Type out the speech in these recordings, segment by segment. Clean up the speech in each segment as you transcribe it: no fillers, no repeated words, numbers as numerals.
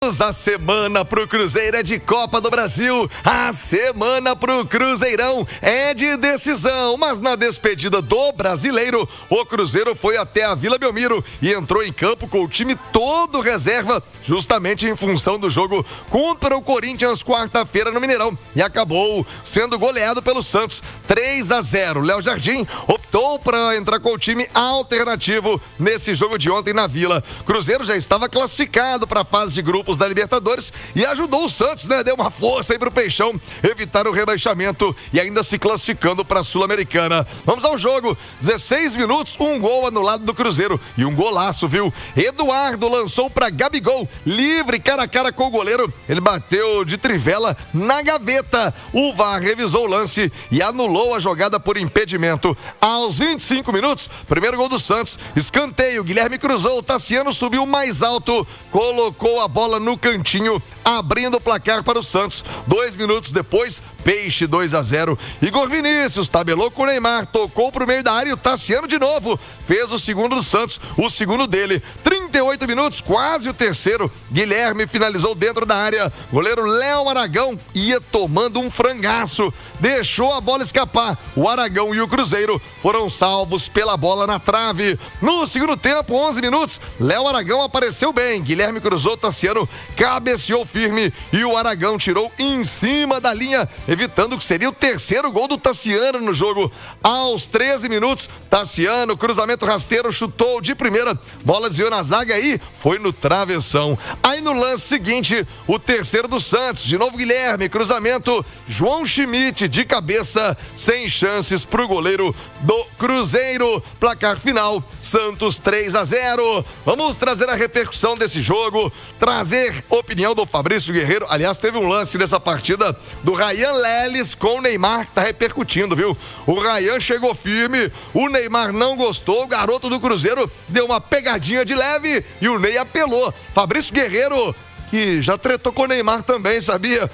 minutos. A semana pro Cruzeiro é de Copa do Brasil. A semana pro Cruzeirão é de decisão. Mas na despedida do Brasileiro, o Cruzeiro foi até a Vila Belmiro e entrou em campo com o time todo reserva, justamente em função do jogo contra o Corinthians quarta-feira no Mineirão. E acabou sendo goleado pelo Santos 3-0. Léo Jardim optou para entrar com o time alternativo nesse jogo de ontem na Vila. Cruzeiro já estava classificado para a fase de grupos da Libertadores e ajudou o Santos, né? Deu uma força aí pro Peixão evitar o rebaixamento e ainda se classificando para a Sul-Americana. Vamos ao jogo. 16 minutos, um gol anulado do Cruzeiro e um golaço, viu? Eduardo lançou para Gabigol, livre cara a cara com o goleiro. Ele bateu de trivela na gaveta. O VAR revisou o lance e anulou a jogada por impedimento. Aos 25 minutos, primeiro gol do Santos, escanteio, Guilherme cruzou, Tassiano subiu mais alto, colocou a bola no cantinho, abrindo o placar para o Santos. 2 minutos depois, Peixe 2-0. Igor Vinícius tabelou com o Neymar, tocou pro meio da área e o Tassiano de novo fez o segundo do Santos, o segundo dele. 38 minutos, quase o terceiro. Guilherme finalizou dentro da área. Goleiro Léo Aragão ia tomando um frangaço, deixou a bola escapar. O Aragão e o Cruzeiro foram salvos pela bola na trave. No segundo tempo, 11 minutos, Léo Aragão apareceu bem. Guilherme cruzou, Tassiano cabeceou firme e o Aragão tirou em cima da linha, evitando que seria o terceiro gol do Tassiano no jogo. Aos 13 minutos, Tassiano, cruzamento rasteiro, chutou de primeira, bola desviou na zaga e foi no travessão. Aí no lance seguinte, o terceiro do Santos, de novo Guilherme, cruzamento, João Schmidt de cabeça, sem chances pro goleiro do Cruzeiro. Placar final, Santos 3-0. Vamos trazer a repercussão desse jogo, trazer opinião do Fabrício Guerreiro. Aliás, teve um lance dessa partida do Ryan Leles com o Neymar, que tá repercutindo, viu? O Ryan chegou firme, o Neymar não gostou, o garoto do Cruzeiro deu uma pegadinha de leve e o Ney apelou. Fabrício Guerreiro, que já tretou com o Neymar também, sabia?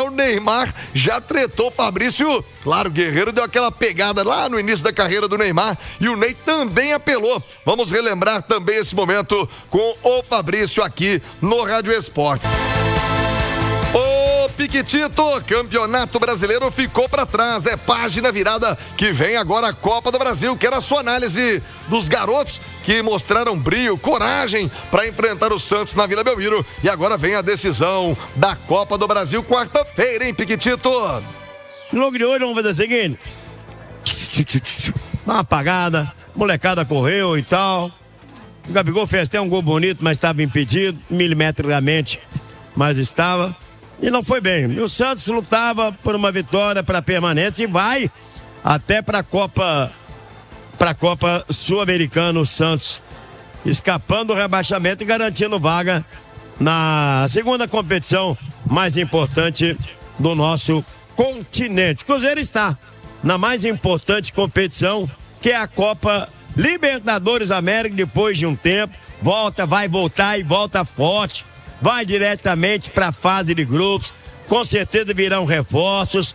O Neymar já tretou o Fabrício. Claro, o Guerreiro deu aquela pegada lá no início da carreira do Neymar e o Ney também apelou. Vamos relembrar também esse momento com o Fabrício aqui no Rádio Esportes. Piquitito, Campeonato Brasileiro ficou para trás, é página virada que vem agora a Copa do Brasil. Quero a sua análise dos garotos que mostraram brio, coragem para enfrentar o Santos na Vila Belmiro e agora vem a decisão da Copa do Brasil quarta-feira, hein, Piquitito? No jogo de hoje vamos fazer o seguinte, dá uma apagada, molecada correu e tal, o Gabigol fez até um gol bonito, mas estava impedido, milimetricamente, mas estava. E não foi bem. E o Santos lutava por uma vitória para permanência e vai até para a Copa Sul-Americana, o Santos, escapando do rebaixamento e garantindo vaga na segunda competição mais importante do nosso continente. O Cruzeiro está na mais importante competição, que é a Copa Libertadores América. Depois de um tempo, vai voltar e volta forte. Vai diretamente para a fase de grupos, com certeza virão reforços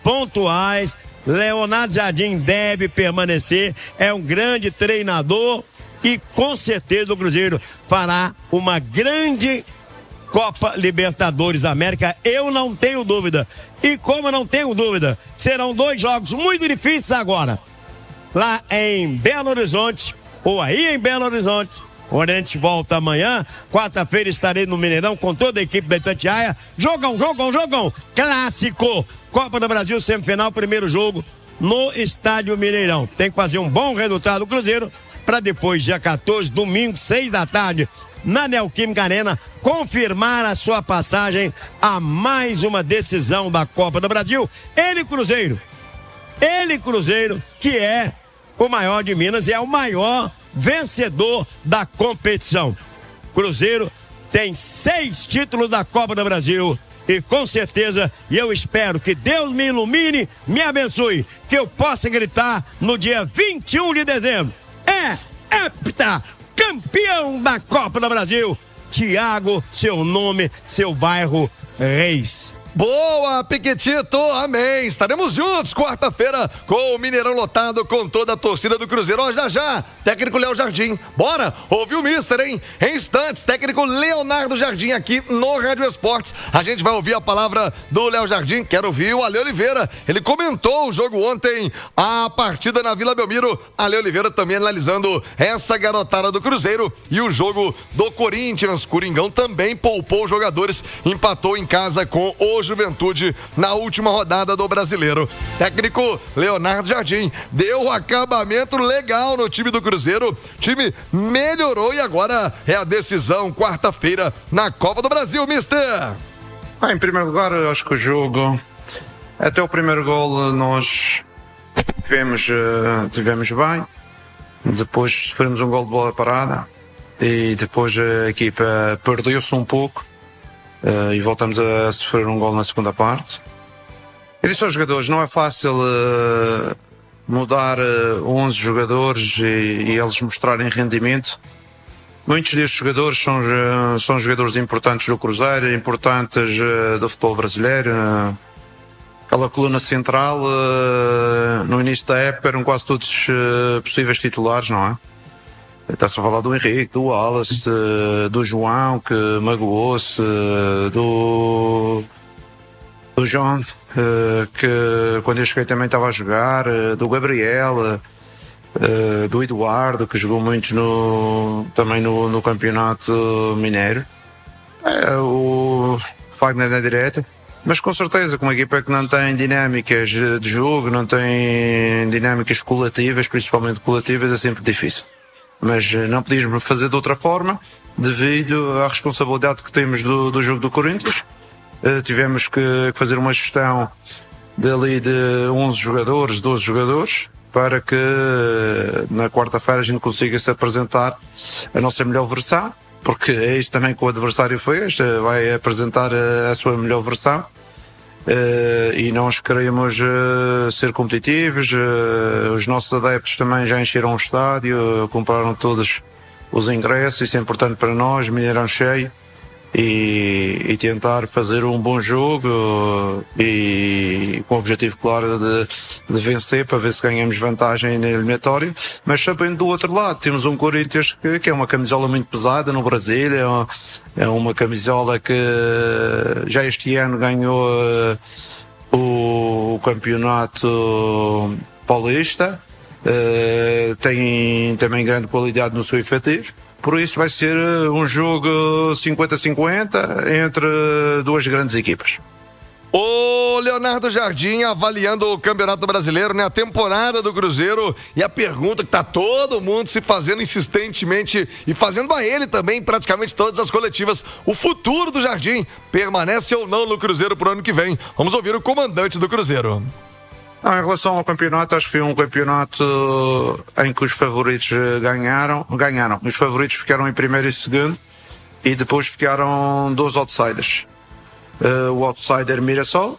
pontuais. Leonardo Jardim deve permanecer, é um grande treinador e com certeza o Cruzeiro fará uma grande Copa Libertadores América, eu não tenho dúvida. E como eu não tenho dúvida, serão 2 jogos muito difíceis agora, lá em Belo Horizonte, ou aí em Belo Horizonte. O Oriente volta amanhã, quarta-feira estarei no Mineirão com toda a equipe da Itatiaia. Jogão, clássico, Copa do Brasil, semifinal, primeiro jogo no Estádio Mineirão. Tem que fazer um bom resultado do Cruzeiro, para depois, dia 14, domingo, 6 da tarde, na Neoquímica Arena, confirmar a sua passagem a mais uma decisão da Copa do Brasil. Ele, Cruzeiro, que é o maior de Minas e é o maior vencedor da competição. Cruzeiro tem 6 títulos da Copa do Brasil e com certeza, e eu espero que Deus me ilumine, me abençoe, que eu possa gritar no dia 21 de dezembro, hepta campeão da Copa do Brasil, Thiago, seu nome, seu bairro, Reis. Boa, Piquetito, amém. Estaremos juntos quarta-feira com o Mineirão lotado, com toda a torcida do Cruzeiro. Ó, já, técnico Léo Jardim. Bora, ouvir o mister, hein? Em instantes, técnico Leonardo Jardim aqui no Rádio Esportes. A gente vai ouvir a palavra do Léo Jardim. Quero ouvir o Ale Oliveira. Ele comentou o jogo ontem, a partida na Vila Belmiro. Ale Oliveira também analisando essa garotada do Cruzeiro e o jogo do Corinthians. Coringão também poupou os jogadores, empatou em casa com o Juventude na última rodada do Brasileiro. Técnico Leonardo Jardim deu um acabamento legal no time do Cruzeiro. O time melhorou e agora é a decisão quarta-feira na Copa do Brasil, mister. Em primeiro lugar, eu acho que o jogo, até o primeiro gol nós tivemos bem, depois sofremos um gol de bola parada e depois a equipa perdeu-se um pouco. E voltamos a sofrer um gol na segunda parte. Eu disse aos jogadores, não é fácil mudar 11 jogadores e eles mostrarem rendimento. Muitos destes jogadores são jogadores importantes do Cruzeiro, importantes do futebol brasileiro. Aquela coluna central, no início da época, eram quase todos possíveis titulares, não é? Está-se a falar do Henrique, do Wallace, do João, que magoou-se, do João, que quando eu cheguei também estava a jogar, do Gabriel, do Eduardo, que jogou muito também no Campeonato Mineiro. O Fagner na direta. Mas com certeza, com uma equipa que não tem dinâmicas de jogo, não tem dinâmicas coletivas, principalmente coletivas, é sempre difícil. Mas não podíamos fazer de outra forma, devido à responsabilidade que temos do jogo do Corinthians. Tivemos que fazer uma gestão dali de 11 jogadores, 12 jogadores, para que na quarta-feira a gente consiga se apresentar a nossa melhor versão, porque é isso também que o adversário fez, vai apresentar a sua melhor versão. E nós queremos ser competitivos. Os nossos adeptos também já encheram o estádio, compraram todos os ingressos, isso é importante para nós, Mineirão cheio, e tentar fazer um bom jogo e com o objetivo claro de vencer, para ver se ganhamos vantagem na eliminatória. Mas sabendo do outro lado, temos um Corinthians que é uma camisola muito pesada no Brasil, é uma camisola que já este ano ganhou o campeonato paulista, tem também grande qualidade no seu efetivo. Por isso vai ser um jogo 50-50 entre duas grandes equipas. O Leonardo Jardim avaliando o Campeonato Brasileiro, né? A temporada do Cruzeiro, e a pergunta que tá todo mundo se fazendo insistentemente e fazendo a ele também, praticamente todas as coletivas: o futuro do Jardim permanece ou não no Cruzeiro pro ano que vem? Vamos ouvir o comandante do Cruzeiro. Em relação ao campeonato, acho que foi um campeonato em que os favoritos ganharam. Os favoritos ficaram em primeiro e segundo, e depois ficaram 2 outsiders. O outsider Mirassol,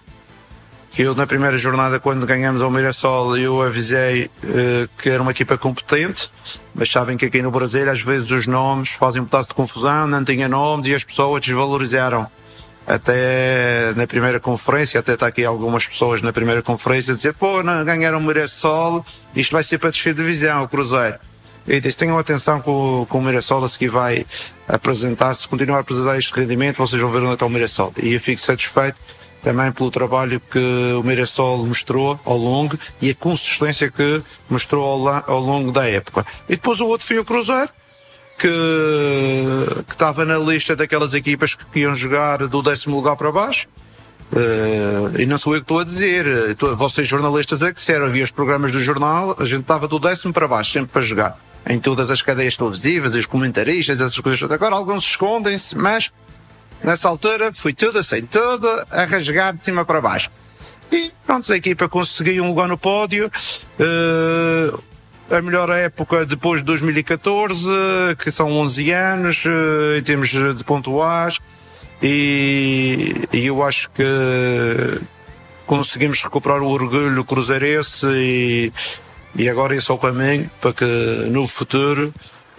que eu na primeira jornada, quando ganhamos ao Mirassol, eu avisei que era uma equipa competente, mas sabem que aqui no Brasil às vezes os nomes fazem um pedaço de confusão, não tinha nomes e as pessoas desvalorizaram. Até na primeira conferência, até está aqui algumas pessoas na primeira conferência a dizer: pô, não ganharam o Mirassol, isto vai ser para descer de divisão, o Cruzeiro. E disse: tenham atenção com o Mirassol, a seguir vai apresentar, se continuar a apresentar este rendimento, vocês vão ver onde está o Mirassol. E eu fico satisfeito também pelo trabalho que o Mirassol mostrou ao longo e a consistência que mostrou ao longo da época. E depois o outro foi o Cruzeiro, que estava na lista daquelas equipas que iam jogar do 10º lugar para baixo. E não sou eu que estou a dizer, vocês jornalistas é que disseram, havia os programas do jornal, a gente estava do 10º para baixo, sempre para jogar, em todas as cadeias televisivas, os comentaristas, essas coisas. Agora alguns escondem-se, mas nessa altura foi tudo assim, tudo a rasgar de cima para baixo. E pronto, a equipa conseguiu um lugar no pódio. A melhor época depois de 2014, que são 11 anos, em termos de pontuais, e eu acho que conseguimos recuperar o orgulho cruzeirense, e agora esse é o caminho para que no futuro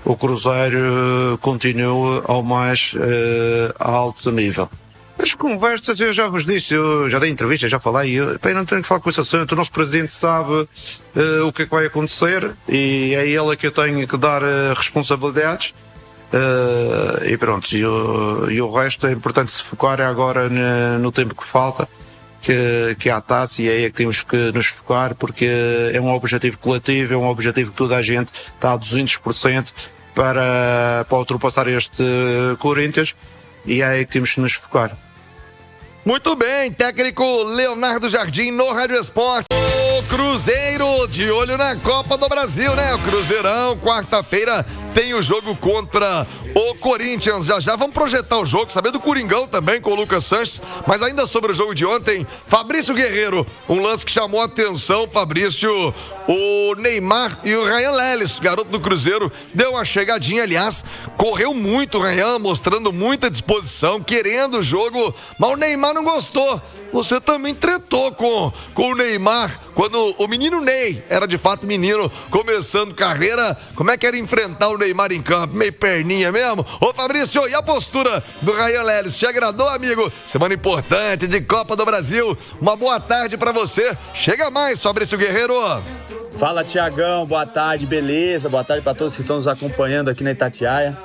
o Cruzeiro continue ao mais alto nível. As conversas, eu já vos disse, eu já dei entrevista, já falei, eu não tenho que falar com esse assunto, o nosso presidente sabe o que é que vai acontecer e é ele que eu tenho que dar responsabilidades e pronto, e o resto é importante se focar agora no tempo que falta, que há a taça, e é aí que temos que nos focar, porque é um objetivo coletivo, é um objetivo que toda a gente está a 200% para ultrapassar este Corinthians, e é aí que temos que nos focar. Muito bem, técnico Leonardo Jardim no Rádio Esporte. O Cruzeiro de olho na Copa do Brasil, né? O Cruzeirão, quarta-feira, tem o jogo contra o Corinthians. Já vamos projetar o jogo, saber do Coringão também com o Lucas Sanches. Mas ainda sobre o jogo de ontem, Fabrício Guerreiro, um lance que chamou a atenção, Fabrício, o Neymar e o Ryan Lelis, garoto do Cruzeiro, deu uma chegadinha, aliás, correu muito o Ryan, mostrando muita disposição, querendo o jogo, mas o Neymar não gostou. Você também tretou com o Neymar, quando o menino Ney era de fato menino, começando carreira. Como é que era enfrentar o Neymar em campo? Meio perninha mesmo? Ô Fabrício, e a postura do Ryan Lelis? Te agradou, amigo? Semana importante de Copa do Brasil. Uma boa tarde pra você. Chega mais, Fabrício Guerreiro. Fala, Tiagão, boa tarde, beleza? Boa tarde pra todos que estão nos acompanhando aqui na Itatiaia.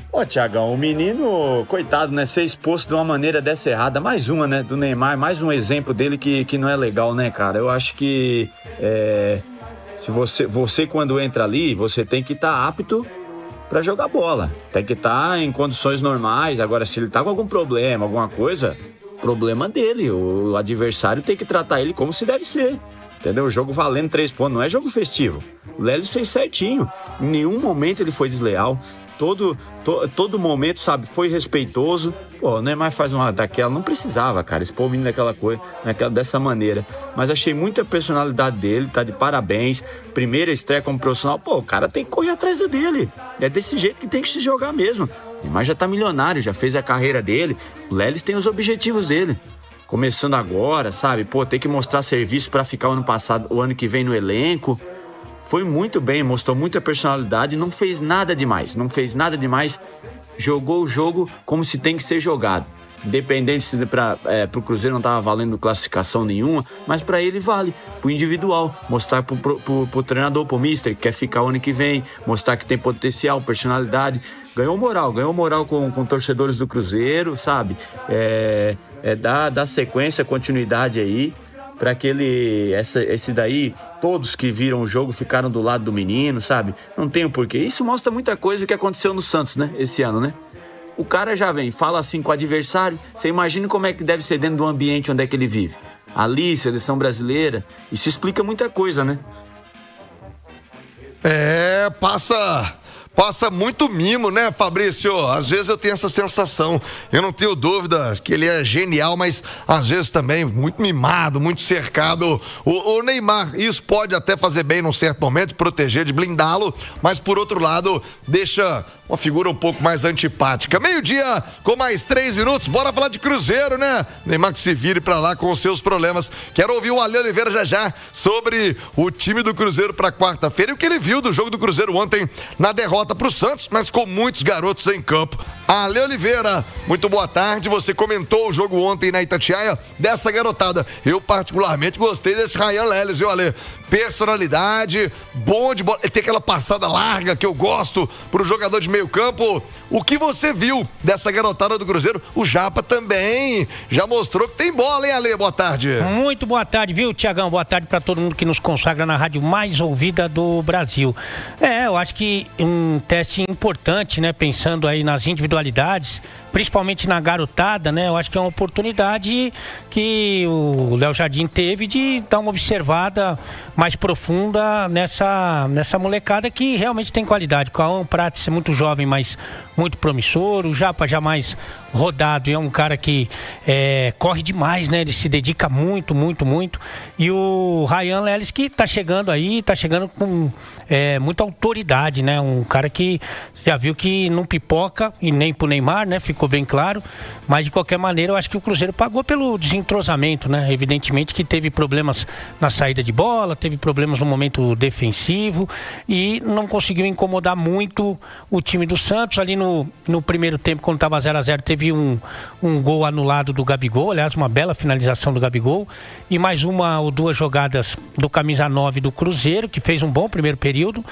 Ô, Tiagão, o menino, coitado, né, ser exposto de uma maneira dessa errada, mais uma, né, do Neymar, mais um exemplo dele que não é legal, né, cara? Eu acho que se você quando entra ali, você tem que estar apto para jogar bola, tem que estar em condições normais. Agora, se ele tá com algum problema, alguma coisa, problema dele, o adversário tem que tratar ele como se deve ser. Entendeu? O jogo valendo 3 pontos, não é jogo festivo. O Lelis fez certinho, em nenhum momento ele foi desleal. Todo momento, sabe, foi respeitoso. Pô, o Neymar faz uma daquela, não precisava, cara, expor o menino daquela coisa, dessa maneira. Mas achei muita personalidade dele, tá de parabéns. Primeira estreia como profissional, pô, o cara tem que correr atrás dele. É desse jeito que tem que se jogar mesmo. O Neymar já tá milionário, já fez a carreira dele. O Lelis tem os objetivos dele. Começando agora, sabe, pô, tem que mostrar serviço pra ficar o ano que vem no elenco. Foi muito bem, mostrou muita personalidade, não fez nada demais, jogou o jogo como se tem que ser jogado. Independente se pro Cruzeiro não estava valendo classificação nenhuma, mas para ele vale, pro individual, mostrar pro treinador, pro mister, que quer ficar o ano que vem, mostrar que tem potencial, personalidade. Ganhou moral com torcedores do Cruzeiro, sabe? Dar sequência, continuidade aí, para que esse daí, todos que viram o jogo ficaram do lado do menino, sabe? Não tem o porquê. Isso mostra muita coisa que aconteceu no Santos, né? Esse ano, né? O cara já vem, fala assim com o adversário, você imagina como é que deve ser dentro do ambiente onde é que ele vive. Ali, seleção brasileira, isso explica muita coisa, né? Passa muito mimo, né, Fabrício? Às vezes eu tenho essa sensação. Eu não tenho dúvida que ele é genial, mas às vezes também muito mimado, muito cercado. O Neymar, isso pode até fazer bem num certo momento, proteger, de blindá-lo, mas por outro lado, deixa uma figura um pouco mais antipática. 12:00 com mais 3 minutos. Bora falar de Cruzeiro, né? Neymar que se vire pra lá com os seus problemas. Quero ouvir o Ale Oliveira já sobre o time do Cruzeiro pra quarta-feira e o que ele viu do jogo do Cruzeiro ontem na derrota pro Santos, mas com muitos garotos em campo. Ale Oliveira, muito boa tarde. Você comentou o jogo ontem na Itatiaia dessa garotada. Eu particularmente gostei desse Ryan Lelis, viu, Ale? Personalidade, bom de bola. Ele tem aquela passada larga que eu gosto pro jogador de meio campo. O que você viu dessa garotada do Cruzeiro? O Japa também já mostrou que tem bola, hein, Ale? Boa tarde. Muito boa tarde, viu, Tiagão? Boa tarde pra todo mundo que nos consagra na rádio mais ouvida do Brasil. Eu acho que um teste importante, né? Pensando aí nas individualidades, principalmente na garotada, né? Eu acho que é uma oportunidade que o Léo Jardim teve de dar uma observada mais profunda nessa molecada que realmente tem qualidade. O Cauã Prates é muito jovem, mas muito promissor. O Japa já mais rodado, é um cara que corre demais, né? Ele se dedica muito. E o Ryan Lelis que tá chegando com muita autoridade, né? Um cara que já viu que não pipoca e nem pro Neymar, né? ficou bem claro, mas de qualquer maneira eu acho que o Cruzeiro pagou pelo desentrosamento, né? Evidentemente que teve problemas na saída de bola, teve problemas no momento defensivo e não conseguiu incomodar muito o time do Santos. Ali no primeiro tempo, quando estava 0-0, teve um gol anulado do Gabigol, aliás, uma bela finalização do Gabigol, e mais uma ou duas jogadas do camisa 9 do Cruzeiro, que fez um bom primeiro período.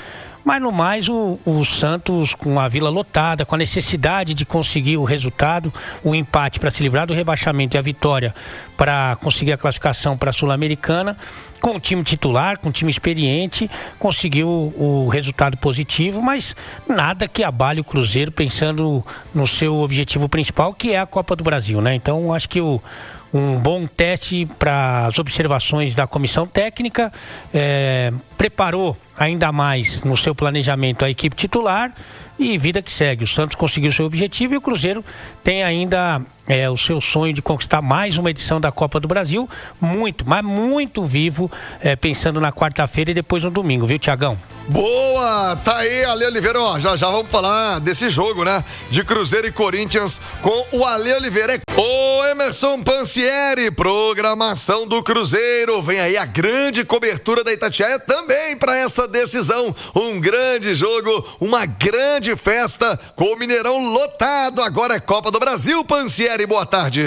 Mas no mais, o Santos, com a Vila lotada, com a necessidade de conseguir o resultado, o empate para se livrar do rebaixamento e a vitória para conseguir a classificação para a Sul-Americana, com o time titular, com o time experiente, conseguiu o resultado positivo, mas nada que abale o Cruzeiro pensando no seu objetivo principal, que é a Copa do Brasil, né? Então, acho que um bom teste para as observações da comissão técnica, preparou ainda mais no seu planejamento a equipe titular e vida que segue. O Santos conseguiu seu objetivo e o Cruzeiro tem ainda o seu sonho de conquistar mais uma edição da Copa do Brasil, muito vivo, pensando na quarta-feira e depois no domingo, viu, Tiagão? Boa! Tá aí, Ale Oliveira, ó, já vamos falar desse jogo, né? De Cruzeiro e Corinthians com o Ale Oliveira. Ô Emerson Pansieri, programação do Cruzeiro, vem aí a grande cobertura da Itatiaia também para essa decisão, um grande jogo, uma grande festa com o Mineirão lotado, agora é Copa do Brasil. Pansieri, boa tarde.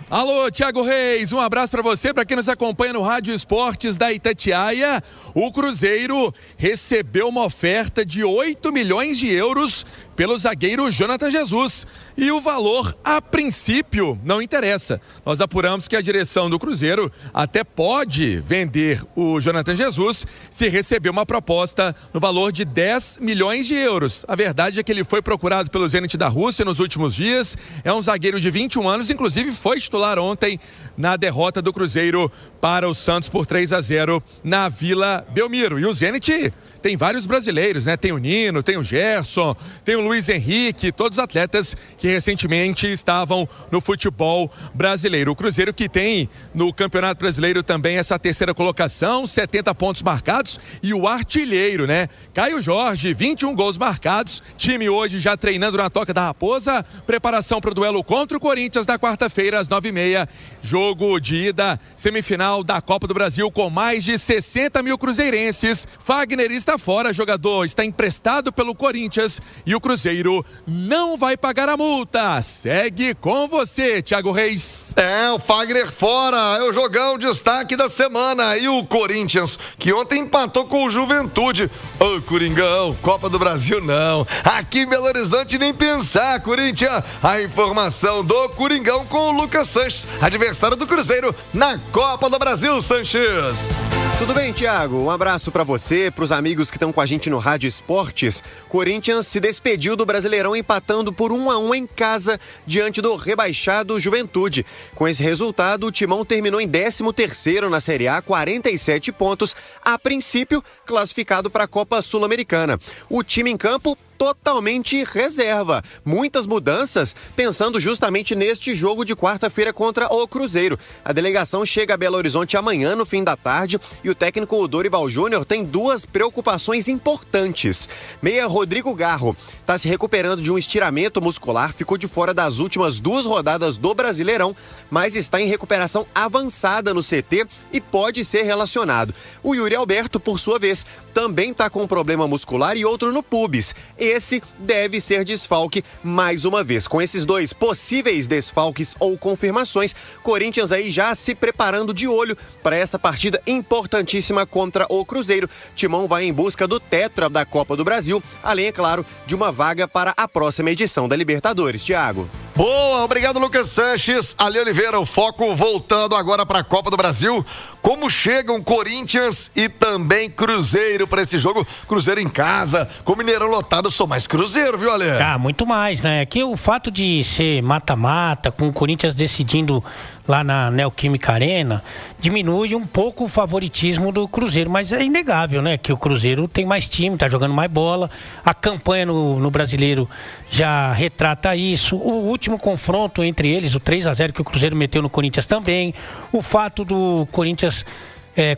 Alô, Thiago Reis, um abraço para você, para quem nos acompanha no Rádio Esportes da Itatiaia. O Cruzeiro recebeu uma oferta de 8 milhões de euros pelo zagueiro Jonathan Jesus. E o valor, a princípio, não interessa. Nós apuramos que a direção do Cruzeiro até pode vender o Jonathan Jesus se receber uma proposta no valor de 10 milhões de euros. A verdade é que ele foi procurado pelo Zenit da Rússia nos últimos dias. É um zagueiro de 21 anos, inclusive foi titular ontem na derrota do Cruzeiro para o Santos por 3-0 na Vila Belmiro. E o Zenit tem vários brasileiros, né? Tem o Nino, tem o Gerson, tem o Luiz Henrique, todos atletas que recentemente estavam no futebol brasileiro. O Cruzeiro que tem no Campeonato Brasileiro também essa terceira colocação, 70 pontos marcados, e o artilheiro, né? Caio Jorge, 21 gols marcados, time hoje já treinando na Toca da Raposa, preparação para o duelo contra o Corinthians na quarta-feira às 9h30, jogo de ida, semifinal da Copa do Brasil com mais de 60 mil cruzeirenses. Fagner está fora, jogador está emprestado pelo Corinthians e o Cruzeiro não vai pagar a multa. Segue com você, Thiago Reis. O Fagner fora, é o jogão destaque da semana. E o Corinthians, que ontem empatou com o Juventude. Ô, Coringão, Copa do Brasil não. Aqui em Belo Horizonte nem pensar, Corinthians. A informação do Coringão com o Lucas Sanches, adversário do Cruzeiro na Copa do Brasil, Sanches. Tudo bem, Thiago? Um abraço pra você, pros amigos que estão com a gente no Rádio Esportes. Corinthians se despediu do Brasileirão empatando por 1-1 em casa diante do rebaixado Juventude. Com esse resultado, o Timão terminou em 13º na Série A, 47 pontos, a princípio classificado para a Copa Sul-Americana. O time em campo totalmente reserva. Muitas mudanças, pensando justamente neste jogo de quarta-feira contra o Cruzeiro. A delegação chega a Belo Horizonte amanhã, no fim da tarde, e o técnico Dorival Júnior tem duas preocupações importantes. Meia Rodrigo Garro está se recuperando de um estiramento muscular, ficou de fora das últimas 2 rodadas do Brasileirão, mas está em recuperação avançada no CT e pode ser relacionado. O Yuri Alberto, por sua vez, também está com um problema muscular e outro no pubis. Esse deve ser desfalque mais uma vez. Com esses dois possíveis desfalques ou confirmações, Corinthians aí já se preparando de olho para esta partida importantíssima contra o Cruzeiro. Timão vai em busca do tetra da Copa do Brasil, além, é claro, de uma vaga para a próxima edição da Libertadores. Thiago. Boa, obrigado, Lucas Sanches. Ali Oliveira, o foco voltando agora para a Copa do Brasil. Como chegam Corinthians e também Cruzeiro para esse jogo? Cruzeiro em casa, com o Mineirão lotado, sou mais Cruzeiro, viu, Ale? Muito mais, né? Aqui o fato de ser mata-mata, com o Corinthians decidindo lá na Neoquímica Arena, diminui um pouco o favoritismo do Cruzeiro, mas é inegável, né? Que o Cruzeiro tem mais time, tá jogando mais bola, a campanha no Brasileiro já retrata isso, o último confronto entre eles, o 3-0 que o Cruzeiro meteu no Corinthians também, o fato do Corinthians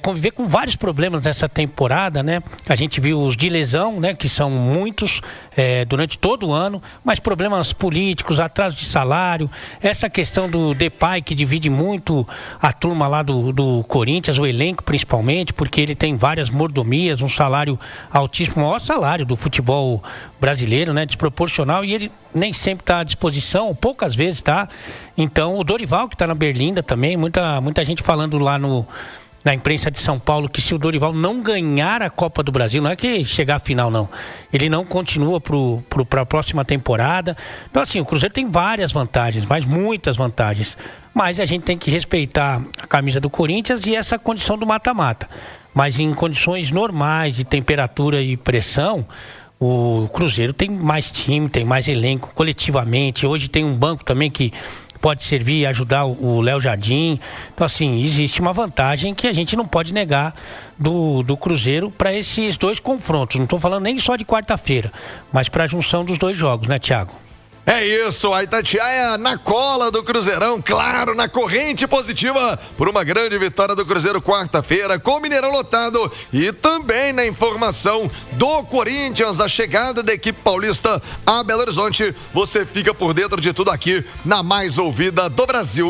conviver com vários problemas nessa temporada, né? A gente viu os de lesão, né? Que são muitos durante todo o ano, mas problemas políticos, atraso de salário, essa questão do Depay, que divide muito a turma lá do Corinthians, o elenco principalmente, porque ele tem várias mordomias, um salário altíssimo, o maior salário do futebol brasileiro, né? Desproporcional, e ele nem sempre está à disposição, poucas vezes tá. Então, o Dorival, que está na Berlinda também, muita gente falando lá na imprensa de São Paulo que se o Dorival não ganhar a Copa do Brasil, não é que chegar à final, não. Ele não continua para a próxima temporada. Então, assim, o Cruzeiro tem várias vantagens, mas muitas vantagens. Mas a gente tem que respeitar a camisa do Corinthians e essa condição do mata-mata. Mas em condições normais de temperatura e pressão, o Cruzeiro tem mais time, tem mais elenco coletivamente. Hoje tem um banco também que pode servir e ajudar o Léo Jardim. Então, assim, existe uma vantagem que a gente não pode negar do Cruzeiro para esses dois confrontos. Não estou falando nem só de quarta-feira, mas para a junção dos dois jogos, né, Thiago? É isso, a Itatiaia na cola do Cruzeirão, claro, na corrente positiva por uma grande vitória do Cruzeiro quarta-feira, com o Mineirão lotado e também na informação do Corinthians, a chegada da equipe paulista a Belo Horizonte. Você fica por dentro de tudo aqui na mais ouvida do Brasil.